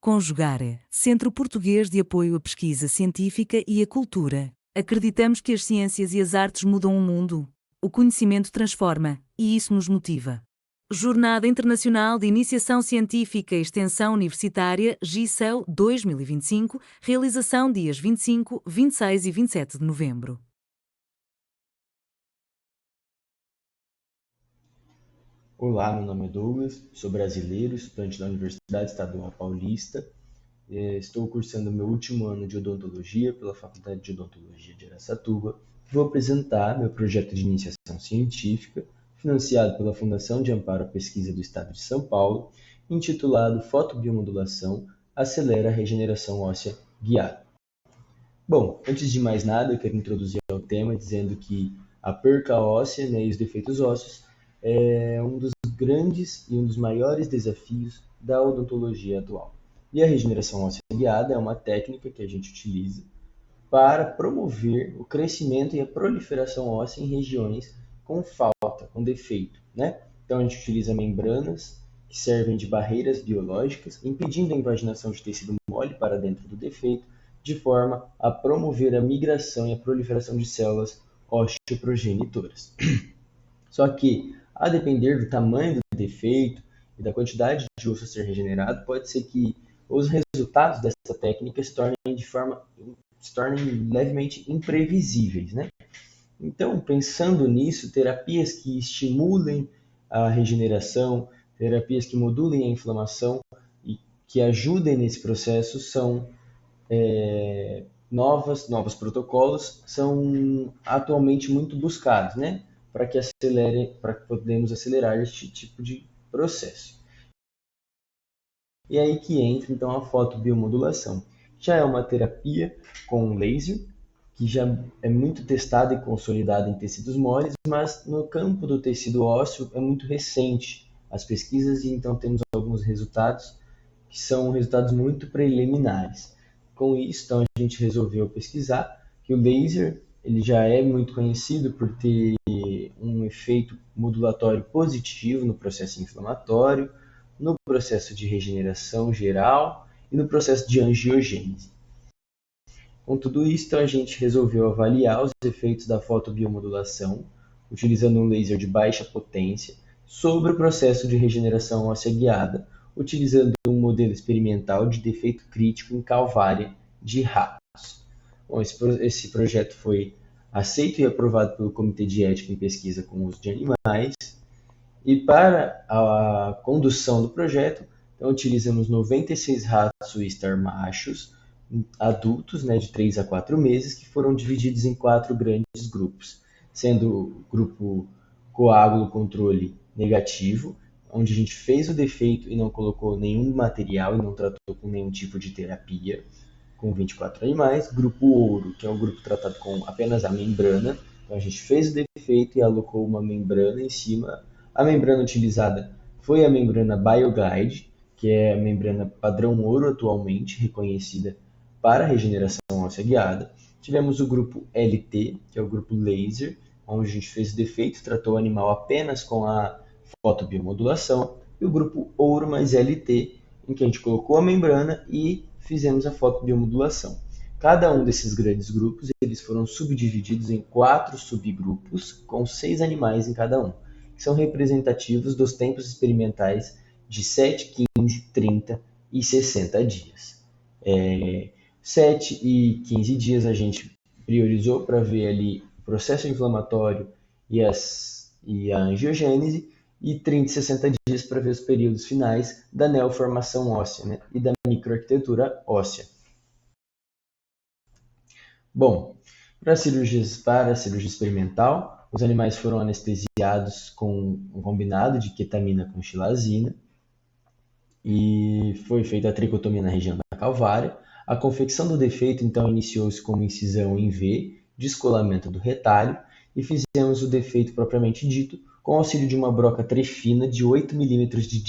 Conjugare, Centro Português de Apoio à Pesquisa Científica e à Cultura. Acreditamos que as ciências e as artes mudam o mundo. O conhecimento transforma, e isso nos motiva. Jornada Internacional de Iniciação Científica e Extensão Universitária, GICEU 2025, realização dias 25, 26 e 27 de novembro. Olá, meu nome é Douglas, sou brasileiro, estudante da Universidade Estadual Paulista. Estou cursando meu último ano de odontologia pela Faculdade de Odontologia de Araçatuba. Vou apresentar meu projeto de iniciação científica, financiado pela Fundação de Amparo à Pesquisa do Estado de São Paulo, intitulado Fotobiomodulação Acelera a Regeneração Óssea Guiada. Bom, antes de mais nada, eu quero introduzir ao tema dizendo que a perca óssea, e os defeitos ósseos é um dos grandes e um dos maiores desafios da odontologia atual. E a regeneração óssea guiada é uma técnica que a gente utiliza para promover o crescimento e a proliferação óssea em regiões com falta, com defeito, Então a gente utiliza membranas que servem de barreiras biológicas, impedindo a invaginação de tecido mole para dentro do defeito, de forma a promover a migração e a proliferação de células osteoprogenitoras. Só que, a depender do tamanho do defeito e da quantidade de osso a ser regenerado, pode ser que os resultados dessa técnica se tornem levemente imprevisíveis, Então, pensando nisso, terapias que estimulem a regeneração, terapias que modulem a inflamação e que ajudem nesse processo são novos protocolos são atualmente muito buscados, para que podemos acelerar este tipo de processo. E aí que entra então a fotobiomodulação. Já é uma terapia com laser, que já é muito testada e consolidada em tecidos moles, mas no campo do tecido ósseo é muito recente as pesquisas, e então temos alguns resultados que são resultados muito preliminares. Com isso, então, a gente resolveu pesquisar que o laser ele já é muito conhecido por ter um efeito modulatório positivo no processo inflamatório, no processo de regeneração geral e no processo de angiogênese. Com tudo isso, então, a gente resolveu avaliar os efeitos da fotobiomodulação, utilizando um laser de baixa potência, sobre o processo de regeneração óssea guiada, utilizando um modelo experimental de defeito crítico em calvária de ratos. Bom, esse projeto foi aceito e aprovado pelo Comitê de Ética em Pesquisa com Uso de Animais, e para a condução do projeto, então, utilizamos 96 ratos Wistar machos, adultos, de 3 a 4 meses, que foram divididos em 4 grandes grupos, sendo o grupo coágulo controle negativo, onde a gente fez o defeito e não colocou nenhum material e não tratou com nenhum tipo de terapia, com 24 animais. Grupo ouro, que é o grupo tratado com apenas a membrana, então a gente fez o defeito e alocou uma membrana em cima. A membrana utilizada foi a membrana BioGlide, que é a membrana padrão ouro atualmente reconhecida para a regeneração óssea guiada. Tivemos o grupo LT, que é o grupo laser, onde a gente fez o defeito, tratou o animal apenas com a fotobiomodulação, e o grupo ouro mais LT, em que a gente colocou a membrana e fizemos a fotobiomodulação. Cada um desses grandes grupos eles foram subdivididos em 4 subgrupos, com 6 animais em cada um, que são representativos dos tempos experimentais de 7, 15, 30 e 60 dias. 7 e 15 dias a gente priorizou para ver ali o processo inflamatório e a angiogênese, e 30 e 60 dias para ver os períodos finais da neoformação óssea, e da microarquitetura óssea. Bom, para a cirurgia experimental, os animais foram anestesiados com um combinado de ketamina com xilazina, e foi feita a tricotomia na região da calvária. A confecção do defeito, então, iniciou-se com uma incisão em V, descolamento do retalho, e fizemos o defeito propriamente dito com auxílio de uma broca trefina de 8 mm de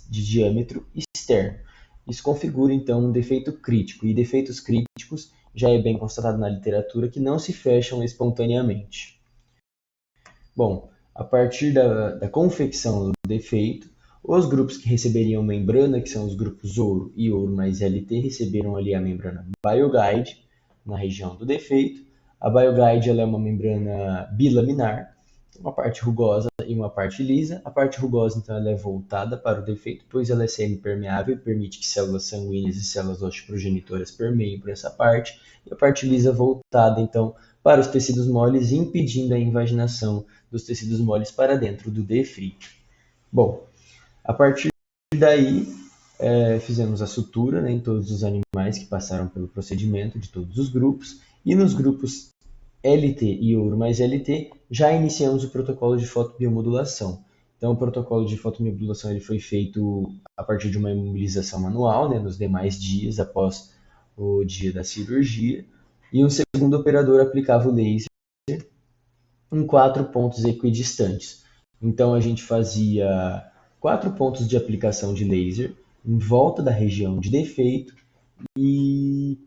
diâmetro externo. Isso configura, então, um defeito crítico, e defeitos críticos já é bem constatado na literatura que não se fecham espontaneamente. Bom, a partir da confecção do defeito, Os grupos que receberiam membrana, que são os grupos ouro e ouro mais LT, receberam ali a membrana BioGuide, na região do defeito. A BioGuide ela é uma membrana bilaminar, uma parte rugosa e uma parte lisa. A parte rugosa, então, ela é voltada para o defeito, pois ela é semipermeável e permite que células sanguíneas e células osteoprogenitoras permeiem por essa parte. E a parte lisa voltada, então, para os tecidos moles, impedindo a invaginação dos tecidos moles para dentro do defeito. Bom, a partir daí, fizemos a sutura, né, em todos os animais que passaram pelo procedimento de todos os grupos, e nos grupos LT e ouro mais LT, já iniciamos o protocolo de fotobiomodulação. Então, o protocolo de fotobiomodulação ele foi feito a partir de uma imobilização manual, né, nos demais dias após o dia da cirurgia, e um segundo operador aplicava o laser em 4 pontos equidistantes. Então, a gente fazia 4 pontos de aplicação de laser em volta da região de defeito e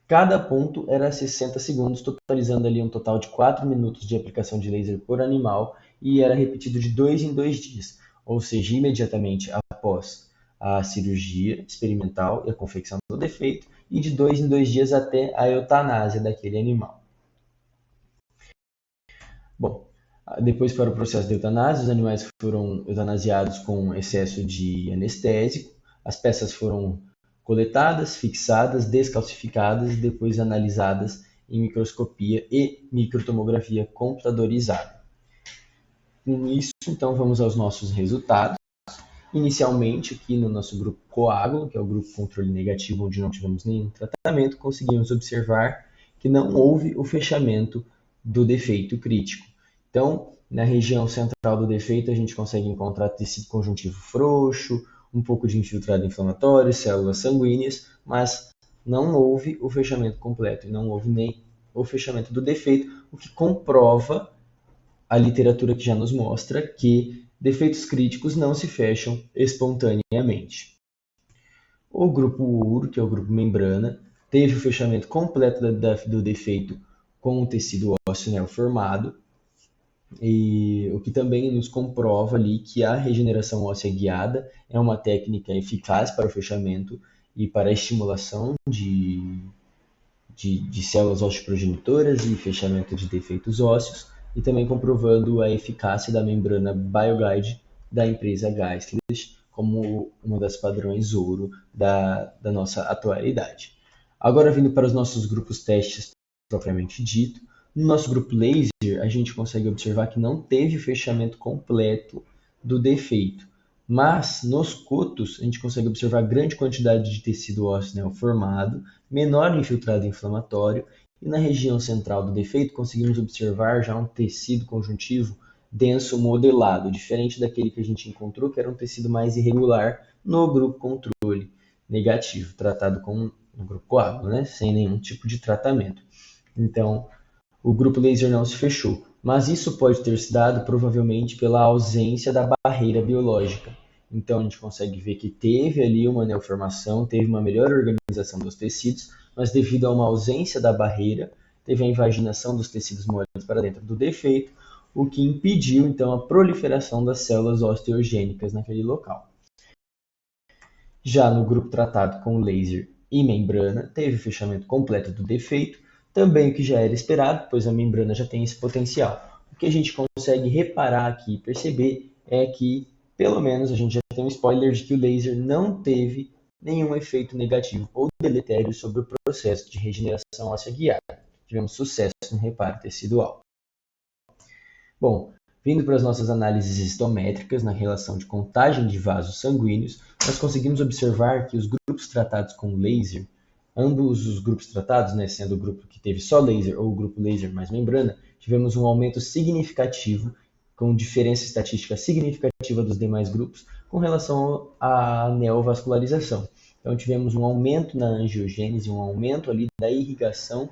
cada ponto era 60 segundos, totalizando ali um total de 4 minutos de aplicação de laser por animal e era repetido de 2 em 2 dias, ou seja, imediatamente após a cirurgia experimental e a confecção do defeito e de 2 em 2 dias até a eutanásia daquele animal. Bom, depois para o processo de eutanásia, os animais foram eutanasiados com excesso de anestésico, as peças foram coletadas, fixadas, descalcificadas e depois analisadas em microscopia e microtomografia computadorizada. Com isso, então, vamos aos nossos resultados. Inicialmente, aqui no nosso grupo coágulo, que é o grupo controle negativo, onde não tivemos nenhum tratamento, conseguimos observar que não houve o fechamento do defeito crítico. Então, na região central do defeito, a gente consegue encontrar tecido conjuntivo frouxo, um pouco de infiltrado inflamatório, células sanguíneas, mas não houve o fechamento completo e não houve nem o fechamento do defeito, o que comprova a literatura que já nos mostra que defeitos críticos não se fecham espontaneamente. O grupo ouro, que é o grupo membrana, teve o fechamento completo do defeito com o tecido ósseo neoformado, e o que também nos comprova ali que a regeneração óssea guiada é uma técnica eficaz para o fechamento e para a estimulação de células osteoprogenitoras e fechamento de defeitos ósseos, e também comprovando a eficácia da membrana BioGuide da empresa Geistlich como uma das padrões ouro da nossa atualidade. Agora, vindo para os nossos grupos testes propriamente dito, no nosso grupo laser, a gente consegue observar que não teve fechamento completo do defeito, mas nos cotos a gente consegue observar grande quantidade de tecido ósseo neoformado, menor infiltrado inflamatório, e na região central do defeito conseguimos observar já um tecido conjuntivo denso modelado, diferente daquele que a gente encontrou, que era um tecido mais irregular no grupo controle negativo, tratado com no grupo coágulo, né? Sem nenhum tipo de tratamento. Então, o grupo laser não se fechou, mas isso pode ter se dado provavelmente pela ausência da barreira biológica. Então a gente consegue ver que teve ali uma neoformação, teve uma melhor organização dos tecidos, mas devido a uma ausência da barreira, teve a invaginação dos tecidos moles para dentro do defeito, o que impediu então a proliferação das células osteogênicas naquele local. Já no grupo tratado com laser e membrana, teve o fechamento completo do defeito, também o que já era esperado, pois a membrana já tem esse potencial. O que a gente consegue reparar aqui e perceber é que, pelo menos, a gente já tem um spoiler de que o laser não teve nenhum efeito negativo ou deletério sobre o processo de regeneração óssea guiada. Tivemos sucesso no reparo tecidual. Bom, vindo para as nossas análises histométricas na relação de contagem de vasos sanguíneos, nós conseguimos observar que os grupos tratados com laser, ambos os grupos tratados, né, sendo o grupo que teve só laser ou o grupo laser mais membrana, tivemos um aumento significativo, com diferença estatística significativa dos demais grupos com relação à neovascularização. Então tivemos um aumento na angiogênese, um aumento ali da irrigação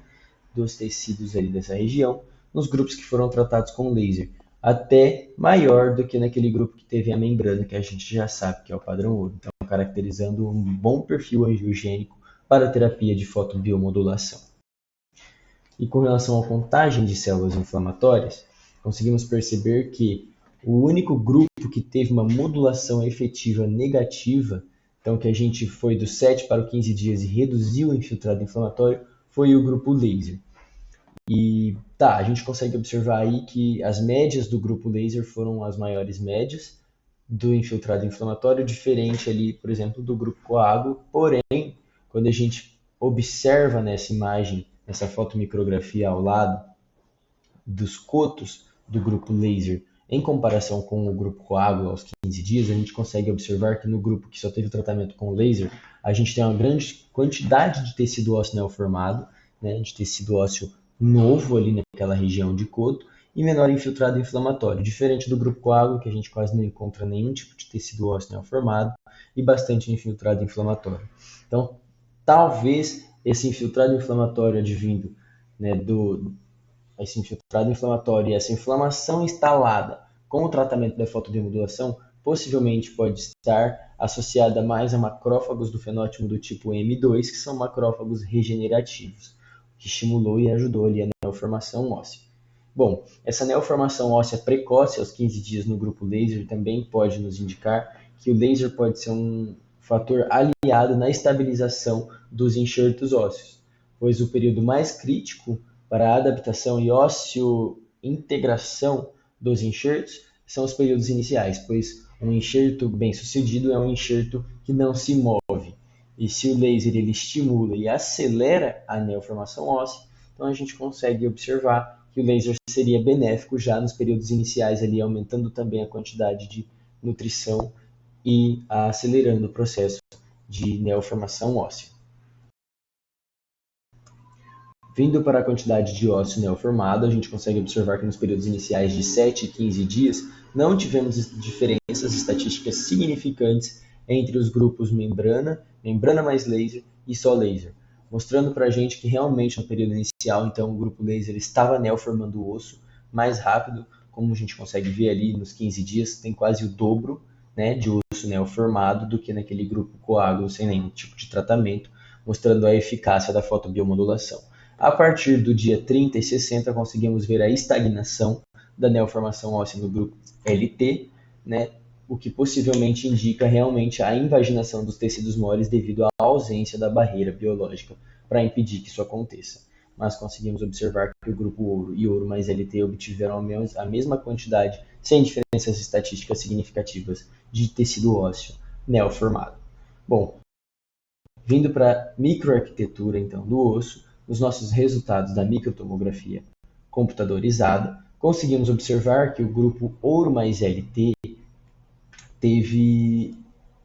dos tecidos ali dessa região, nos grupos que foram tratados com laser, até maior do que naquele grupo que teve a membrana, que a gente já sabe que é o padrão ouro, então caracterizando um bom perfil angiogênico para a terapia de fotobiomodulação. E com relação à contagem de células inflamatórias, conseguimos perceber que O único grupo que teve uma modulação efetiva negativa, então que a gente foi dos 7 para os 15 dias e reduziu o infiltrado inflamatório, foi o grupo laser. E tá, a gente consegue observar aí que as médias do grupo laser foram as maiores médias do infiltrado inflamatório, diferente ali, por exemplo, do grupo coágulo. Porém, quando a gente observa nessa imagem, nessa fotomicrografia ao lado dos cotos do grupo laser, em comparação com o grupo coágulo aos 15 dias, a gente consegue observar que no grupo que só teve tratamento com laser, a gente tem uma grande quantidade de tecido ósseo neoformado, né, de tecido ósseo novo ali naquela região de coto, e menor infiltrado inflamatório, diferente do grupo coágulo, que a gente quase não encontra nenhum tipo de tecido ósseo neoformado e bastante infiltrado inflamatório. Então, talvez esse infiltrado inflamatório advindo, né, esse infiltrado inflamatório e essa inflamação instalada com o tratamento da fotodemodulação possivelmente pode estar associada mais a macrófagos do fenótipo do tipo M2, que são macrófagos regenerativos, que estimulou e ajudou ali a neoformação óssea. Bom, essa neoformação óssea precoce aos 15 dias no grupo laser também pode nos indicar que o laser pode ser um fator aliado na estabilização dos enxertos ósseos, pois o período mais crítico para a adaptação e ósseo-integração dos enxertos são os períodos iniciais, pois um enxerto bem-sucedido é um enxerto que não se move. E se o laser ele estimula e acelera a neoformação óssea, então a gente consegue observar que o laser seria benéfico já nos períodos iniciais, ali, aumentando também a quantidade de nutrição e acelerando o processo de neoformação óssea. Vindo para a quantidade de ósseo neoformado, a gente consegue observar que nos períodos iniciais de 7 e 15 dias não tivemos diferenças estatísticas significantes entre os grupos membrana, membrana mais laser e só laser, mostrando para a gente que realmente no período inicial, então, o grupo laser estava neoformando o osso mais rápido, como a gente consegue ver ali nos 15 dias, tem quase o dobro, né, de osso neoformado do que naquele grupo coágulo sem nenhum tipo de tratamento, mostrando a eficácia da fotobiomodulação. A partir do dia 30 e 60, conseguimos ver a estagnação da neoformação óssea no grupo LT, né, o que possivelmente indica realmente a invaginação dos tecidos moles devido à ausência da barreira biológica para impedir que isso aconteça. Mas conseguimos observar que o grupo ouro e ouro mais LT obtiveram a mesma quantidade, sem diferenças estatísticas significativas, de tecido ósseo neoformado. Bom, vindo para a microarquitetura então do osso, nos nossos resultados da microtomografia computadorizada, conseguimos observar que o grupo ouro mais LT teve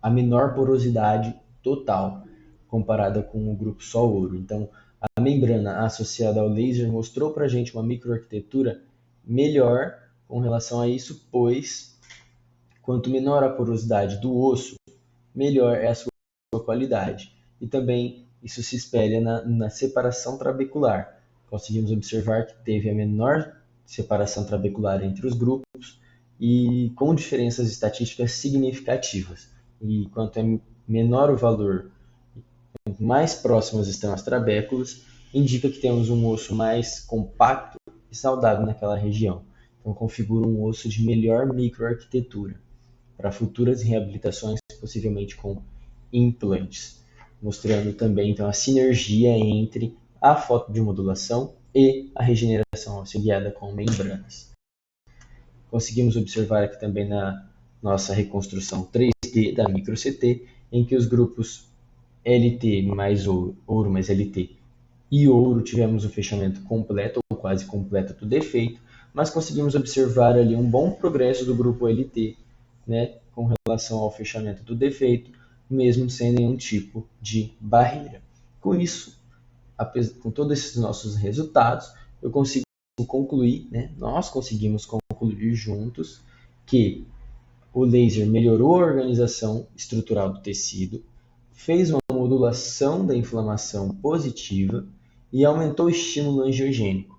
a menor porosidade total comparada com o grupo só ouro. Então, a membrana associada ao laser mostrou para a gente uma microarquitetura melhor com relação a isso, pois quanto menor a porosidade do osso, melhor é a sua qualidade. E também isso se espelha na separação trabecular. Conseguimos observar que teve a menor separação trabecular entre os grupos e com diferenças estatísticas significativas. E quanto é menor o valor, quanto mais próximas estão as trabéculas, indica que temos um osso mais compacto e saudável naquela região. Então configura um osso de melhor microarquitetura para futuras reabilitações, possivelmente com implantes, mostrando também então a sinergia entre a fotobiomodulação e a regeneração óssea guiada com membranas. Conseguimos observar aqui também na nossa reconstrução 3D da micro-CT, em que os grupos LT mais ouro mais LT e ouro tivemos o fechamento completo ou quase completo do defeito, mas conseguimos observar ali um bom progresso do grupo LT, né, com relação ao fechamento do defeito, mesmo sem nenhum tipo de barreira. Com isso, com todos esses nossos resultados, eu consigo concluir, né, nós conseguimos concluir juntos que o laser melhorou a organização estrutural do tecido, fez uma modulação da inflamação positiva e aumentou o estímulo angiogênico.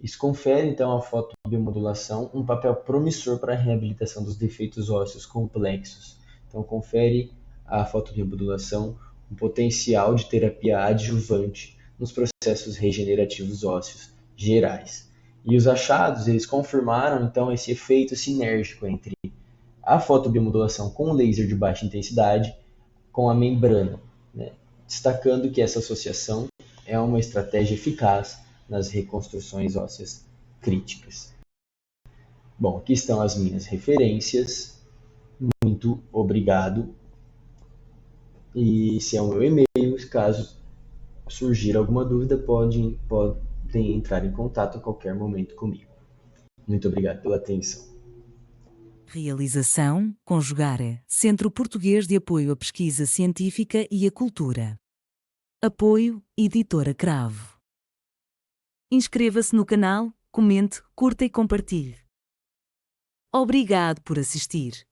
Isso confere, então, à fotobiomodulação um papel promissor para a reabilitação dos defeitos ósseos complexos. Então, confere à fotobiomodulação um potencial de terapia adjuvante nos processos regenerativos ósseos gerais. E os achados, eles confirmaram então esse efeito sinérgico entre a fotobiomodulação com laser de baixa intensidade com a membrana, né? Destacando que essa associação é uma estratégia eficaz nas reconstruções ósseas críticas. Bom, aqui estão as minhas referências. Muito obrigado. E esse é o meu e-mail. Caso surgir alguma dúvida, podem entrar em contato a qualquer momento comigo. Muito obrigado pela atenção. Realização, Conjugare, Centro Português de Apoio à Pesquisa Científica e à Cultura. Apoio, Editora Cravo. Inscreva-se no canal, comente, curta e compartilhe. Obrigado por assistir.